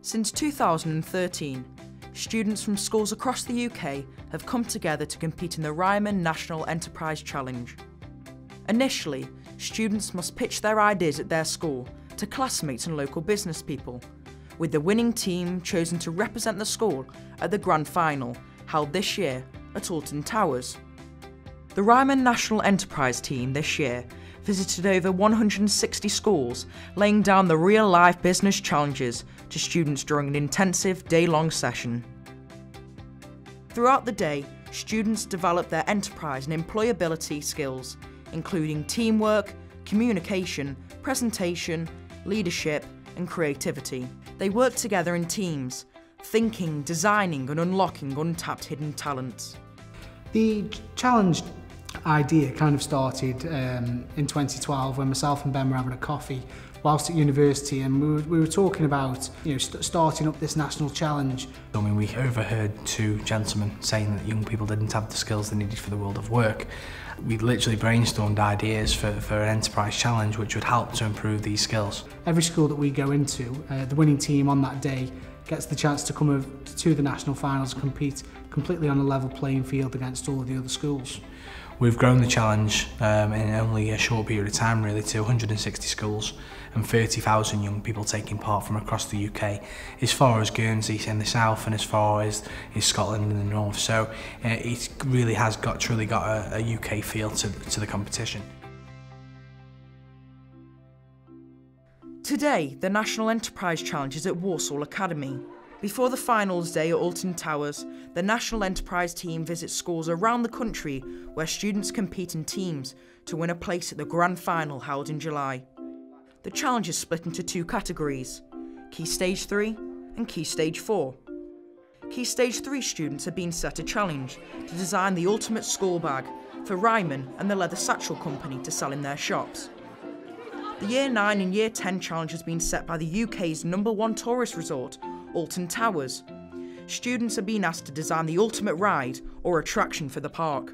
Since 2013, students from schools across the UK have come together to compete in the Ryman National Enterprise Challenge. Initially, students must pitch their ideas at their school to classmates and local business people, with the winning team chosen to represent the school at the grand final, held this year at Alton Towers. The Ryman National Enterprise team this year visited over 160 schools, laying down the real-life business challenges to students during an intensive day-long session. Throughout the day, students developed their enterprise and employability skills, including teamwork, communication, presentation, leadership, and creativity. They worked together in teams, thinking, designing, and unlocking untapped hidden talents. The challenge idea kind of started in 2012 when myself and Ben were having a coffee whilst at university, and we were talking about starting up this national challenge. I mean, we overheard two gentlemen saying that young people didn't have the skills they needed for the world of work. We literally brainstormed ideas for an enterprise challenge which would help to improve these skills. Every school that we go into, the winning team on that day gets the chance to come to the national finals and compete completely on a level playing field against all of the other schools. We've grown the challenge in only a short period of time really to 160 schools and 30,000 young people taking part from across the UK, as far as Guernsey in the south and as far as Scotland in the north. So it really has truly got a UK feel to the competition. Today, the National Enterprise Challenge is at Walsall Academy. Before the finals day at Alton Towers, the National Enterprise team visits schools around the country where students compete in teams to win a place at the grand final held in July. The challenge is split into two categories, Key Stage 3 and Key Stage 4. Key Stage 3 students have been set a challenge to design the ultimate school bag for Ryman and the leather satchel company to sell in their shops. The Year 9 and Year 10 challenge has been set by the UK's #1 tourist resort, Alton Towers. Students are being asked to design the ultimate ride or attraction for the park.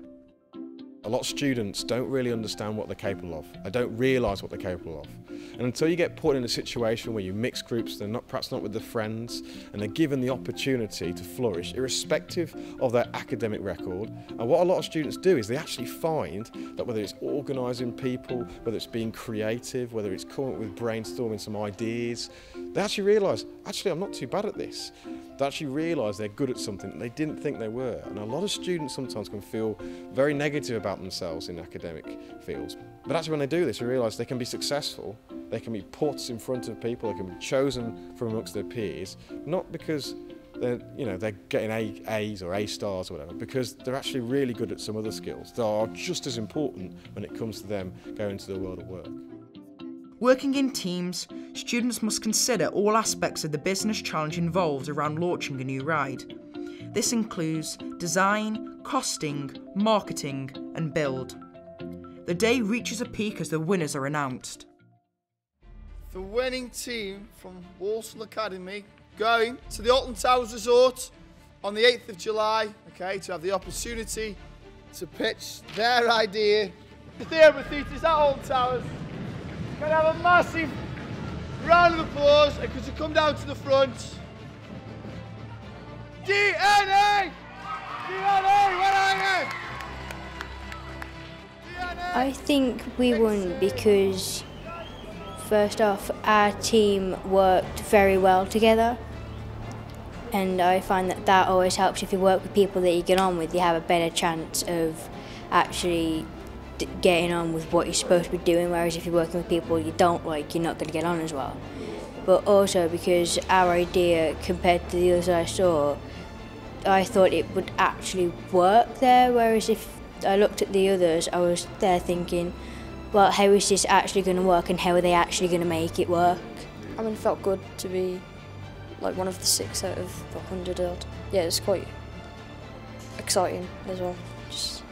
A lot of students don't really understand what they're capable of. They don't realise what they're capable of. And until you get put in a situation where you mix groups, they're perhaps not with their friends, and they're given the opportunity to flourish, irrespective of their academic record. And what a lot of students do is they actually find that whether it's organising people, whether it's being creative, whether it's coming up with brainstorming some ideas, they actually realise, actually I'm not too bad at this. They actually realise they're good at something that they didn't think they were. And a lot of students sometimes can feel very negative about themselves in academic fields. But actually when they do this, they realise they can be successful, they can be put in front of people, they can be chosen from amongst their peers, not because they're getting A's or A stars or whatever, because they're actually really good at some other skills that are just as important when it comes to them going into the world of work. Working in teams, students must consider all aspects of the business challenge involved around launching a new ride. This includes design, costing, marketing and build. The day reaches a peak as the winners are announced. The winning team from Walsall Academy going to the Alton Towers Resort on the 8th of July, to have the opportunity to pitch their idea. The theatres at Alton Towers. Can I have a massive round of applause, and could you come down to the front? DNA! DNA, where are you? DNA! I think we won because, first off, our team worked very well together, and I find that always helps. If you work with people that you get on with, you have a better chance of actually getting on with what you're supposed to be doing, whereas if you're working with people you don't like, you're not going to get on as well. But also because our idea compared to the others I saw, I thought it would actually work there, whereas if I looked at the others I was there thinking, well, how is this actually going to work and how are they actually going to make it work? I mean, it felt good to be like one of the 6 out of the 100 odd. Yeah, it's quite exciting as well, just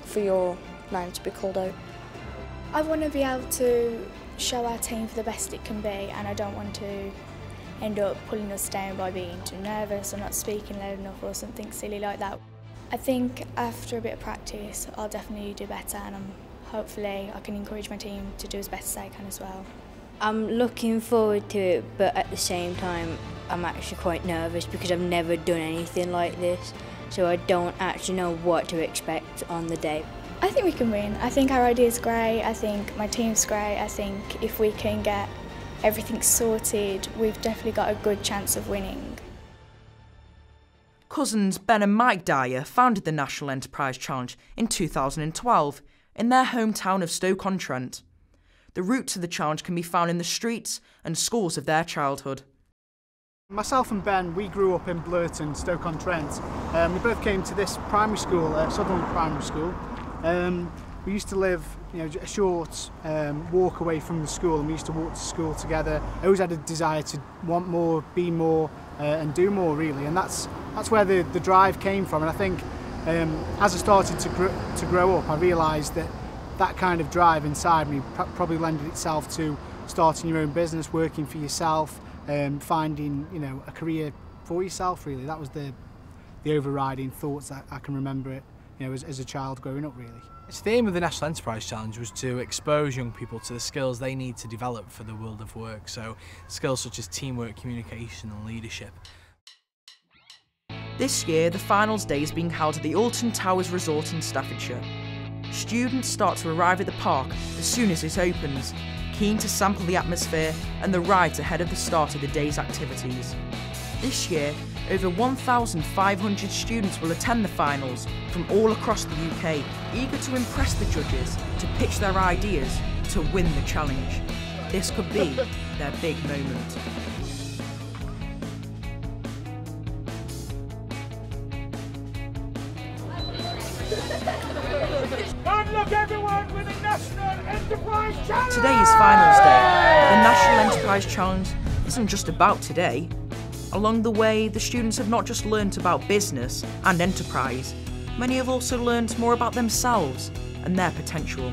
for your name to be called out. I want to be able to show our team for the best it can be, and I don't want to end up pulling us down by being too nervous or not speaking loud enough or something silly like that. I think after a bit of practice I'll definitely do better, and hopefully I can encourage my team to do as best as they can as well. I'm looking forward to it, but at the same time, I'm actually quite nervous because I've never done anything like this, so I don't actually know what to expect on the day. I think we can win. I think our idea's great. I think my team's great. I think if we can get everything sorted, we've definitely got a good chance of winning. Cousins Ben and Mike Dyer founded the National Enterprise Challenge in 2012 in their hometown of Stoke-on-Trent. The route to the challenge can be found in the streets and schools of their childhood. Myself and Ben, we grew up in Blurton, Stoke-on-Trent. We both came to this primary school, Sutherland Primary School. We used to live, a short walk away from the school, and we used to walk to school together. I always had a desire to want more, be more, and do more, really. And that's where the drive came from. And I think as I started to grow up, I realised that kind of drive inside me probably lended itself to starting your own business, working for yourself, finding a career for yourself. Really, that was the overriding thoughts that I can remember it. As a child growing up, really. The aim of the National Enterprise Challenge was to expose young people to the skills they need to develop for the world of work, so skills such as teamwork, communication and leadership. This year, the finals day is being held at the Alton Towers Resort in Staffordshire. Students start to arrive at the park as soon as it opens, keen to sample the atmosphere and the rides ahead of the start of the day's activities. This year, over 1,500 students will attend the finals from all across the UK, eager to impress the judges, to pitch their ideas, to win the challenge. This could be their big moment. And look everyone with the National Enterprise Challenge! Today is finals day. The National Enterprise Challenge isn't just about today. Along the way, the students have not just learnt about business and enterprise, many have also learnt more about themselves and their potential.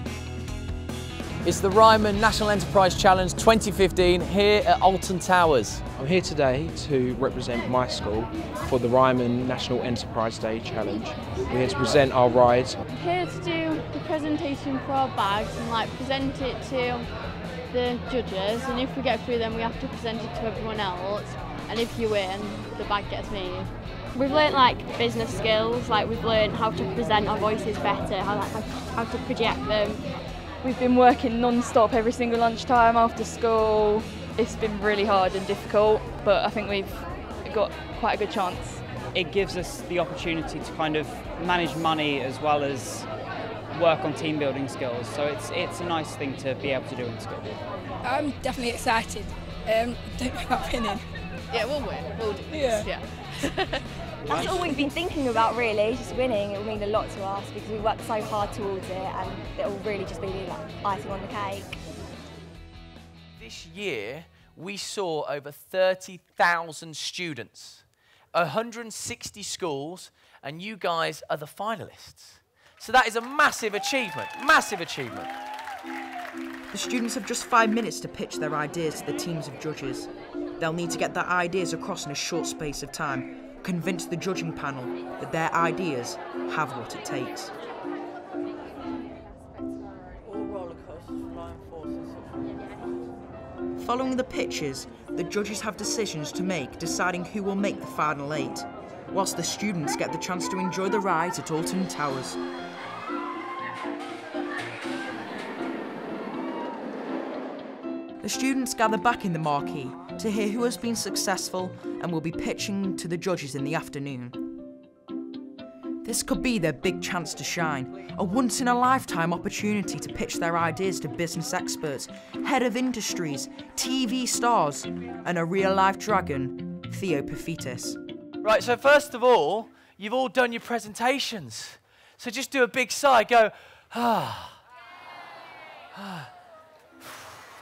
It's the Ryman National Enterprise Challenge 2015 here at Alton Towers. I'm here today to represent my school for the Ryman National Enterprise Day Challenge. We're here to present our rides. I'm here to do the presentation for our bags and present it to the judges, and if we get through then we have to present it to everyone else. And if you win, the bag gets made. We've learnt business skills, we've learnt how to present our voices better, how to project them. We've been working non-stop every single lunchtime after school. It's been really hard and difficult, but I think we've got quite a good chance. It gives us the opportunity to kind of manage money as well as work on team building skills, so it's a nice thing to be able to do in school. I'm definitely excited. Don't know about winning. Yeah, we'll win. We'll do this. Yeah. That's all we've been thinking about, really, just winning. It will mean a lot to us because we worked so hard towards it, and it will really just be icing on the cake. This year, we saw over 30,000 students, 160 schools, and you guys are the finalists. So that is a massive achievement, massive achievement. The students have just 5 minutes to pitch their ideas to the teams of judges. They'll need to get their ideas across in a short space of time, convince the judging panel that their ideas have what it takes. Following the pitches, the judges have decisions to make, deciding who will make the final 8, whilst the students get the chance to enjoy the rides at Alton Towers. The students gather back in the marquee to hear who has been successful and will be pitching to the judges in the afternoon. This could be their big chance to shine, a once-in-a-lifetime opportunity to pitch their ideas to business experts, head of industries, TV stars, and a real-life dragon, Theo Pafitis. Right, so first of all, you've all done your presentations. So just do a big sigh, go, ah.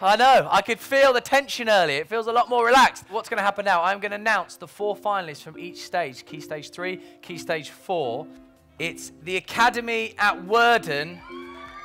I know, I could feel the tension earlier. It feels a lot more relaxed. What's going to happen now? I'm going to announce the 4 finalists from each stage. Key Stage 3, Key Stage 4. It's the Academy at Worden,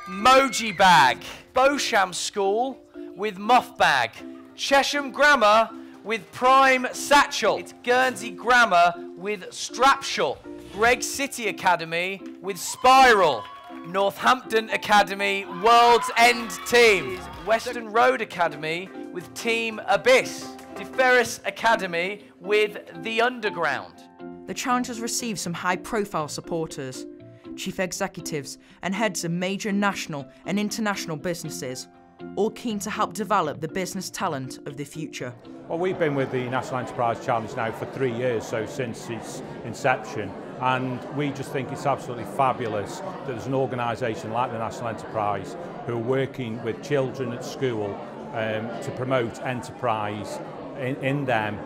Moji Bag. Beauchamp School with Muff Bag. Chesham Grammar with Prime Satchel. It's Guernsey Grammar with Strapshell. Greg City Academy with Spiral. Northampton Academy World's End Team. Western Road Academy with Team Abyss, Deferris Academy with The Underground. The challenge has received some high-profile supporters, chief executives and heads of major national and international businesses, all keen to help develop the business talent of the future. Well, we've been with the National Enterprise Challenge now for 3 years, so since its inception, and we just think it's absolutely fabulous that there's an organisation like the National Enterprise who are working with children at school to promote enterprise in them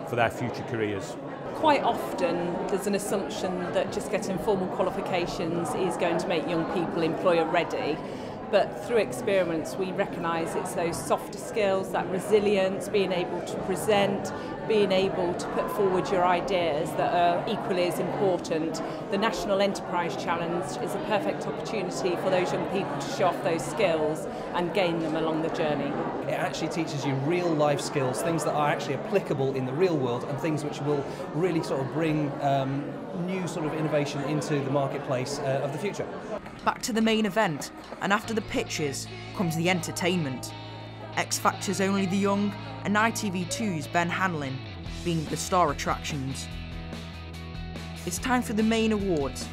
for their future careers. Quite often there's an assumption that just getting formal qualifications is going to make young people employer ready. But through experience, we recognise it's those softer skills, that resilience, being able to present, being able to put forward your ideas that are equally as important. The National Enterprise Challenge is a perfect opportunity for those young people to show off those skills and gain them along the journey. It actually teaches you real life skills, things that are actually applicable in the real world and things which will really sort of bring new sort of innovation into the marketplace of the future. Back to the main event, and after the pitches comes the entertainment. X Factor's Only the Young and ITV2's Ben Hanlon being the star attractions. It's time for the main awards,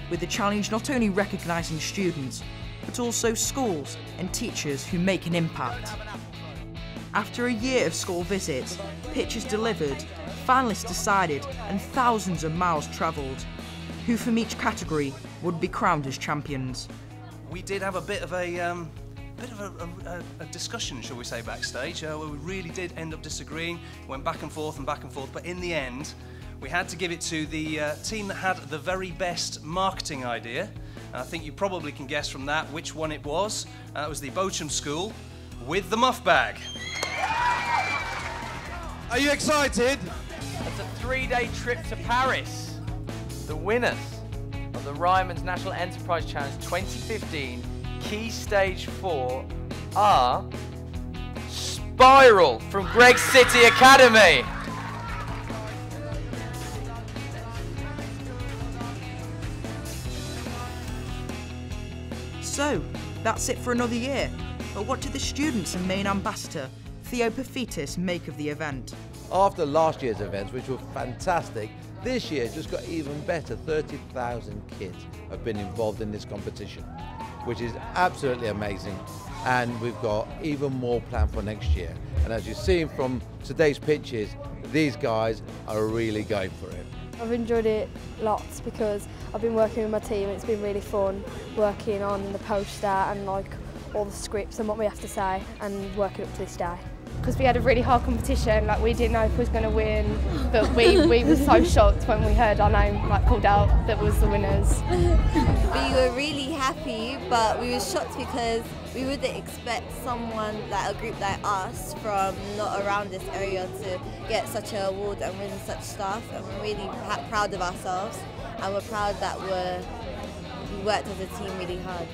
with the challenge not only recognising students, but also schools and teachers who make an impact. After a year of school visits, pitches delivered, finalists decided, and thousands of miles travelled, who from each category would be crowned as champions. We did have a bit of a discussion, shall we say, backstage, where we really did end up disagreeing, went back and forth, but in the end, we had to give it to the team that had the very best marketing idea. And I think you probably can guess from that which one it was. That was the Bochum School with the muff bag. Are you excited? It's a 3-day trip to Paris. The winners of the Ryman National Enterprise Challenge 2015 Key Stage 4 are Spiral from Greg City Academy. So, that's it for another year. But what did the students and main ambassador, Theo Pafitis, make of the event? After last year's events, which were fantastic, this year just got even better. 30,000 kids have been involved in this competition, which is absolutely amazing. And we've got even more planned for next year. And as you've seen from today's pitches, these guys are really going for it. I've enjoyed it lots because I've been working with my team. It's been really fun working on the poster and like all the scripts and what we have to say and working up to this day. Because we had a really hard competition, like we didn't know if we was going to win, but we were so shocked when we heard our name like called out that was the winners. We were really happy, but we were shocked because we wouldn't expect someone like a group like us from not around this area to get such an award and win such stuff, and we're really proud of ourselves and we're proud that we worked as a team really hard.